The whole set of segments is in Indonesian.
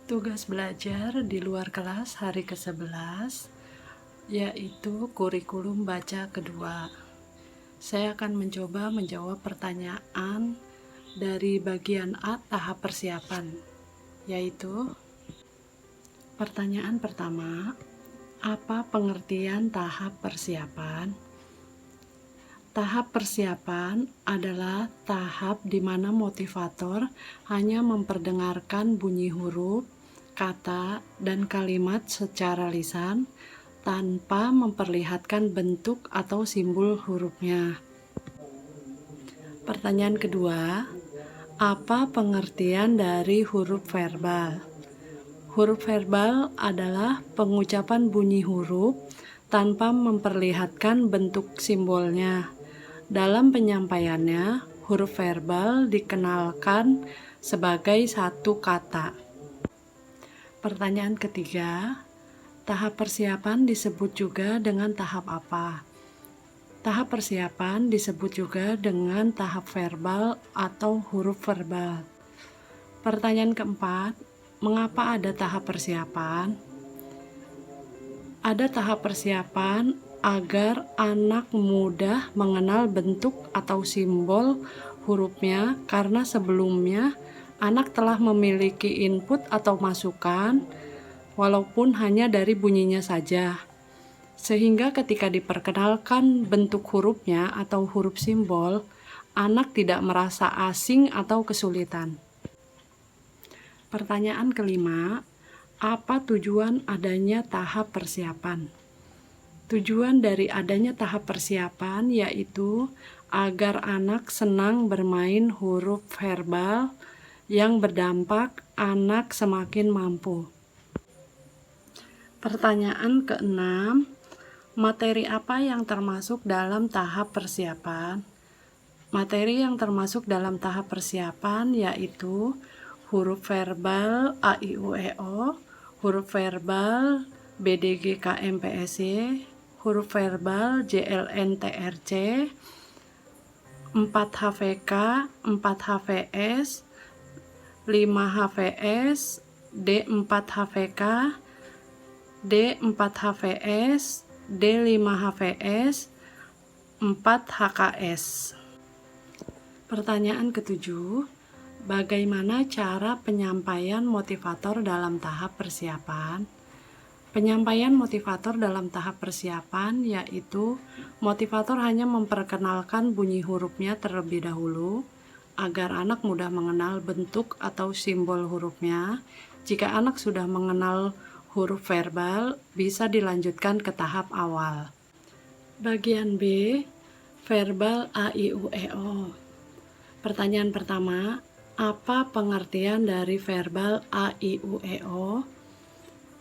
Tugas belajar di luar kelas hari ke-11, yaitu kurikulum baca kedua. Saya akan mencoba menjawab pertanyaan dari bagian A tahap persiapan, yaitu pertanyaan pertama, apa pengertian tahap persiapan? Tahap persiapan adalah tahap di mana motivator hanya memperdengarkan bunyi huruf, kata, dan kalimat secara lisan tanpa memperlihatkan bentuk atau simbol hurufnya. Pertanyaan kedua, apa pengertian dari huruf verbal? Huruf verbal adalah pengucapan bunyi huruf tanpa memperlihatkan bentuk simbolnya. Dalam penyampaiannya, huruf verbal dikenalkan sebagai satu kata. Pertanyaan ketiga, tahap persiapan disebut juga dengan tahap apa? Tahap persiapan disebut juga dengan tahap verbal atau huruf verbal. Pertanyaan keempat, mengapa ada tahap persiapan? Ada tahap persiapan agar anak mudah mengenal bentuk atau simbol hurufnya karena sebelumnya anak telah memiliki input atau masukan walaupun hanya dari bunyinya saja. Sehingga ketika diperkenalkan bentuk hurufnya atau huruf simbol, anak tidak merasa asing atau kesulitan. Pertanyaan kelima, apa tujuan adanya tahap persiapan? Tujuan dari adanya tahap persiapan yaitu agar anak senang bermain huruf verbal yang berdampak anak semakin mampu. Pertanyaan keenam, materi apa yang termasuk dalam tahap persiapan? Materi yang termasuk dalam tahap persiapan yaitu huruf verbal A, I, U, E, O, huruf verbal B, D, G, K, M, P, S, Y, huruf verbal J, L, N, T, R, C, 4 HVK, 4 HVS, 5 HVS, D, 4 HVK, D, 4 HVS, D, 5 HVS, 4 HKS. Pertanyaan ketujuh, bagaimana cara penyampaian motivator dalam tahap persiapan? Penyampaian motivator dalam tahap persiapan yaitu motivator hanya memperkenalkan bunyi hurufnya terlebih dahulu agar anak mudah mengenal bentuk atau simbol hurufnya. Jika anak sudah mengenal huruf verbal, bisa dilanjutkan ke tahap awal. Bagian B, verbal A, I, U, E, O. Pertanyaan pertama, apa pengertian dari verbal A, I, U, E, O?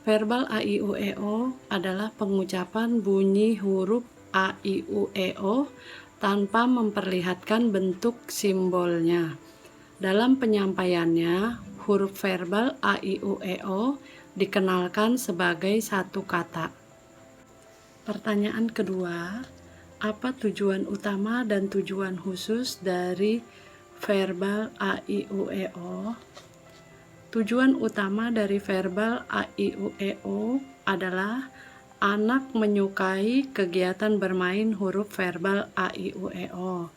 Verbal A, I, U, E, O adalah pengucapan bunyi huruf A, I, U, E, O tanpa memperlihatkan bentuk simbolnya. Dalam penyampaiannya, huruf verbal A, I, U, E, O dikenalkan sebagai satu kata. Pertanyaan kedua, apa tujuan utama dan tujuan khusus dari verbal A, I, U, E, O? Tujuan utama dari verbal A, I, U, E, O adalah anak menyukai kegiatan bermain huruf verbal A, I, U, E, O.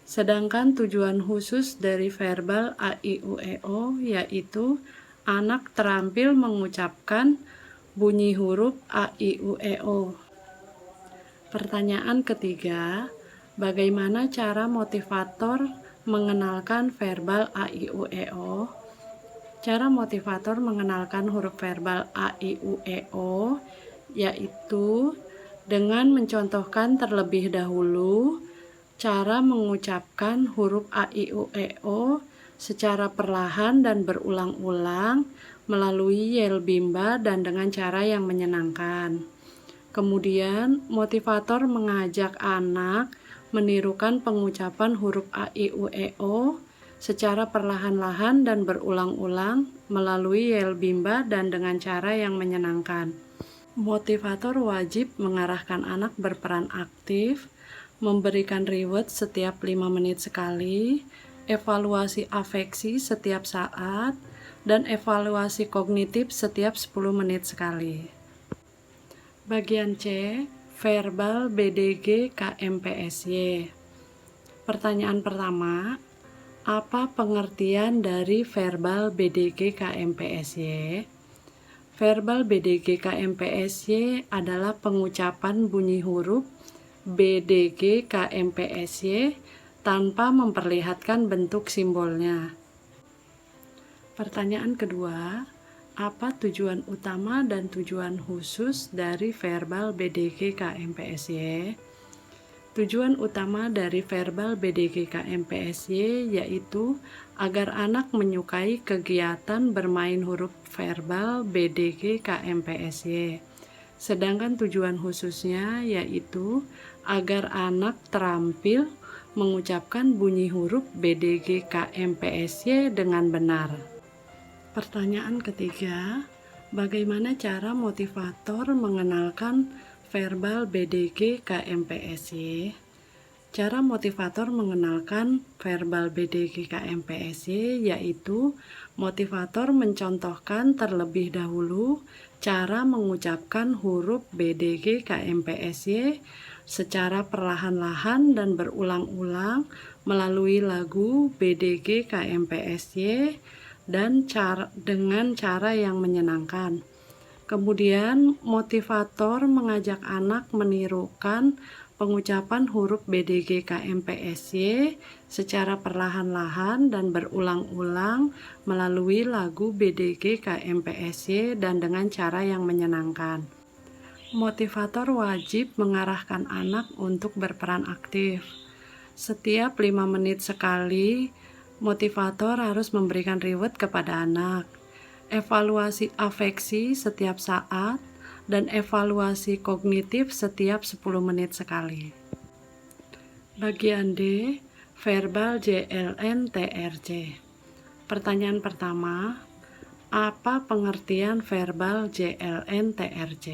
Sedangkan tujuan khusus dari verbal A, I, U, E, O yaitu anak terampil mengucapkan bunyi huruf A, I, U, E, O. Pertanyaan ketiga, bagaimana cara motivator mengenalkan verbal A, I, U, E, O? Cara motivator mengenalkan huruf verbal A, I, U, E, O yaitu dengan mencontohkan terlebih dahulu cara mengucapkan huruf A, I, U, E, O secara perlahan dan berulang-ulang melalui yel bimba dan dengan cara yang menyenangkan. Kemudian, motivator mengajak anak menirukan pengucapan huruf A, I, U, E, O secara perlahan-lahan dan berulang-ulang melalui yel bimba dan dengan cara yang menyenangkan. Motivator wajib mengarahkan anak berperan aktif, memberikan reward setiap 5 menit sekali, evaluasi afeksi setiap saat, dan evaluasi kognitif setiap 10 menit sekali. Bagian C, verbal BDG KMPSY. Pertanyaan pertama, apa pengertian dari verbal BDG KMPSY? Verbal BDG KMPSY adalah pengucapan bunyi huruf BDG KMPSY tanpa memperlihatkan bentuk simbolnya. Pertanyaan kedua, apa tujuan utama dan tujuan khusus dari verbal BDG KMPSY? Tujuan utama dari verbal BDG KMPSY yaitu agar anak menyukai kegiatan bermain huruf verbal BDG KMPSY. Sedangkan tujuan khususnya yaitu agar anak terampil mengucapkan bunyi huruf BDG KMPSY dengan benar. Pertanyaan ketiga, bagaimana cara motivator mengenalkan verbal BDG KMPSY? Cara motivator mengenalkan verbal BDG KMPSY yaitu motivator mencontohkan terlebih dahulu cara mengucapkan huruf BDG KMPSY secara perlahan-lahan dan berulang-ulang melalui lagu BDG KMPSY dan dengan cara yang menyenangkan. Kemudian motivator mengajak anak menirukan pengucapan huruf BDG KMPSY secara perlahan-lahan dan berulang-ulang melalui lagu BDG KMPSY dan dengan cara yang menyenangkan. Motivator wajib mengarahkan anak untuk berperan aktif. Setiap 5 menit sekali, motivator harus memberikan reward kepada anak. Evaluasi afeksi setiap saat, dan evaluasi kognitif setiap 10 menit sekali. Bagian D, verbal JLN TRC. Pertanyaan pertama, apa pengertian verbal JLN TRC?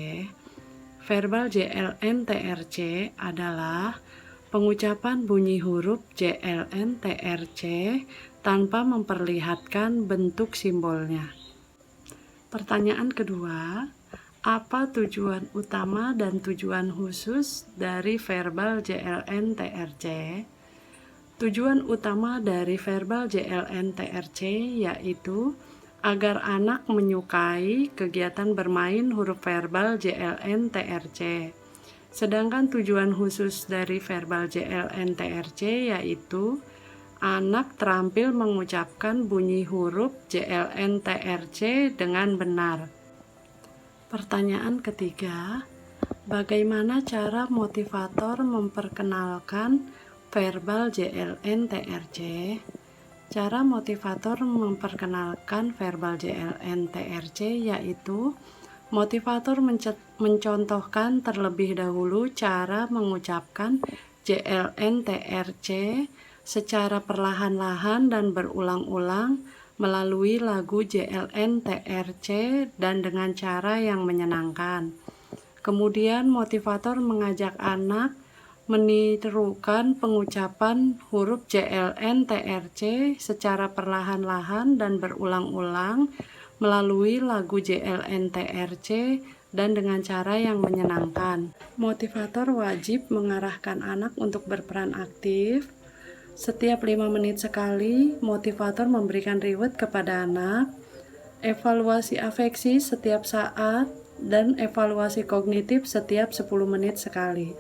Verbal JLN TRC adalah pengucapan bunyi huruf JLN TRC tanpa memperlihatkan bentuk simbolnya. Pertanyaan kedua, apa tujuan utama dan tujuan khusus dari verbal JLN TRC? Tujuan utama dari verbal JLN TRC yaitu agar anak menyukai kegiatan bermain huruf verbal JLN TRC. Sedangkan tujuan khusus dari verbal JLN TRC yaitu anak terampil mengucapkan bunyi huruf JLN TRC dengan benar. Pertanyaan ketiga, bagaimana cara motivator memperkenalkan verbal JLN TRC? Cara motivator memperkenalkan verbal JLN TRC yaitu motivator mencontohkan terlebih dahulu cara mengucapkan JLN TRC secara perlahan-lahan dan berulang-ulang melalui lagu JLN TRC dan dengan cara yang menyenangkan. Kemudian motivator mengajak anak menirukan pengucapan huruf JLN TRC secara perlahan-lahan dan berulang-ulang melalui lagu JLN TRC dan dengan cara yang menyenangkan. Motivator wajib mengarahkan anak untuk berperan aktif. Setiap 5 menit sekali, motivator memberikan reward kepada anak, evaluasi afeksi setiap saat, dan evaluasi kognitif setiap 10 menit sekali.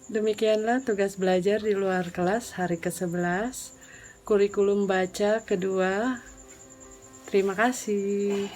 Demikianlah tugas belajar di luar kelas hari ke-11, kurikulum baca kedua. Terima kasih.